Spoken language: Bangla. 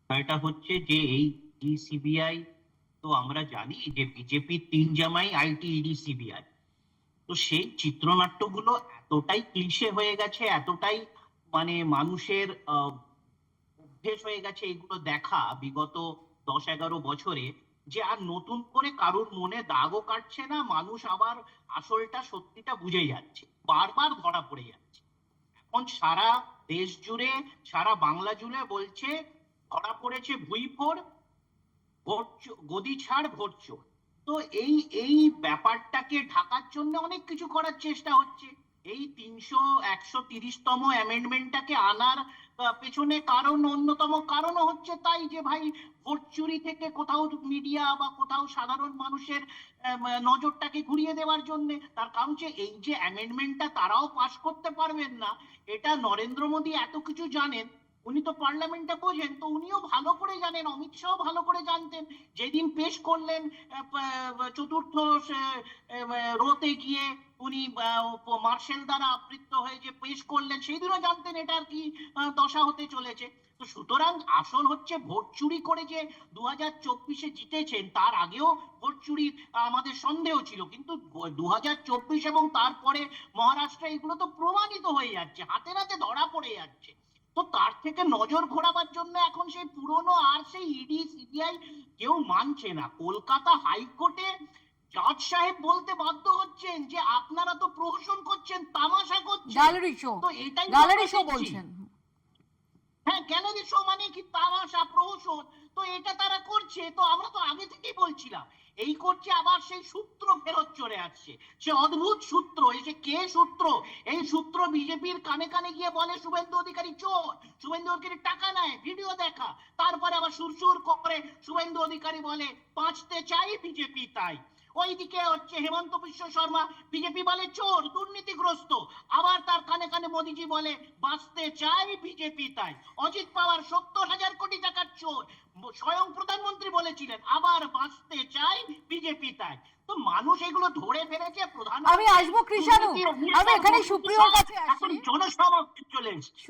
এটা হচ্ছে যে এই সিবিআই, তো আমরা জানি যে বিজেপির তিন জামাই আইটি ইডি সিবিআই। তো সেই চিত্রনাট্যগুলো এতটাই ক্লিশে হয়ে গেছে, এতটাই মানে মানুষের অভ্যেস হয়ে গেছে এগুলো দেখা বিগত 10-11 বছরে, যে আর নতুন করে কারোর মনে দাগও কাটছে না। মানুষ আবার আসলটা সত্যিটা বুঝে যাচ্ছে, বারবার ধরা পড়ে যাচ্ছে। এখন সারা দেশ জুড়ে, সারা বাংলা জুড়ে বলছে ধরা পড়েছে ভুইফোর, গদি ছাড় ভোট চোর। তো এই এই ব্যাপারটাকে ঢাকার জন্য অনেক কিছু করার চেষ্টা হচ্ছে। এই 130তম অ্যামেন্ডমেন্টটাকে আনার পেছনে কারণ, অন্যতম কারণও হচ্ছে তাই যে ভাই ভোট চুরি থেকে কোথাও মিডিয়া বা কোথাও সাধারণ মানুষের নজরটাকে ঘুরিয়ে দেওয়ার জন্য। তার কারণ যে এই যে অ্যামেন্ডমেন্টটা তারাও পাশ করতে পারবেন না, এটা নরেন্দ্র মোদী এত কিছু জানেন, উনি তো পার্লামেন্টে বোঝেন, তো উনিও ভালো করে জানেন, অমিত শাহ ভালো করে জানতেন। যেদিন পেশ করলেন চতুর্থ রোতে গিয়ে উনি মার্শেল দ্বারা আবৃত্ত হয়ে যে পেশ করলেন, সেই দিনও জানতেন এটার কি দশা হতে চলেছে। তো সুতরাং আসল হচ্ছে ভোট চুরি করে যে 2024-এ জিতেছেন, তার আগেও ভোট চুরির আমাদের সন্দেহ ছিল, কিন্তু 2024 এবং তারপরে মহারাষ্ট্রে এগুলো তো প্রমাণিত হয়ে যাচ্ছে, হাতে নাতে ধরা পড়ে যাচ্ছে। তো তার থেকে নজর ঘোরাবার জন্য এখন সেই পুরনো আর সেই ইডি সিবিআই কেউ মানছে না। কলকাতা হাইকোর্টে জজ সাহেব বলতে বাধ্য হচ্ছেন যে আপনারা তো প্রহসন করছেন, তামাশা করছেন, গ্যালারি শো, তো এটাই গ্যালারি শো বলছেন। হ্যাঁ, গ্যালারি শো মানে কি, তামাশা, প্রহসন। তো এটা তারা করছে, তো আমরা তো আগে থেকেই বলছিলাম এই করছে। আবার সেই সূত্র ফেরত চলে আসছে, সে অদ্ভুত সূত্র। এসে কে সূত্র? এই সূত্র বিজেপির কানে কানে গিয়ে বলে শুভেন্দু অধিকারী চোর, শুভেন্দু অধিকারী টাকা নেয়, ভিডিও দেখা। তারপরে আবার সুরসুর করে শুভেন্দু অধিকারী বলে বাঁচতে চাই বিজেপি তাই। ওইদিকে হচ্ছে হেমন্ত বিশ্ব শর্মা, বিজেপি বলে চোর, দুর্নীতিগ্রস্ত। আবার তার কানে কানে মোদিজি বলে বাঁচতে চাই বিজেপি তাই। অজিত পাওয়ার 70,000 কোটি টাকার চোর, স্বয়ং প্রধানমন্ত্রী বলেছিলেন, আবার বাঁচতে চাই বিজেপি তাই। তো মানুষ এগুলো ধরে ফেলেছে। আমি আসবো কৃষাণু, আমি এখানে সুপ্রিয়র কাছে আসি। এখন জনসমাপ্তি চলে এসছে।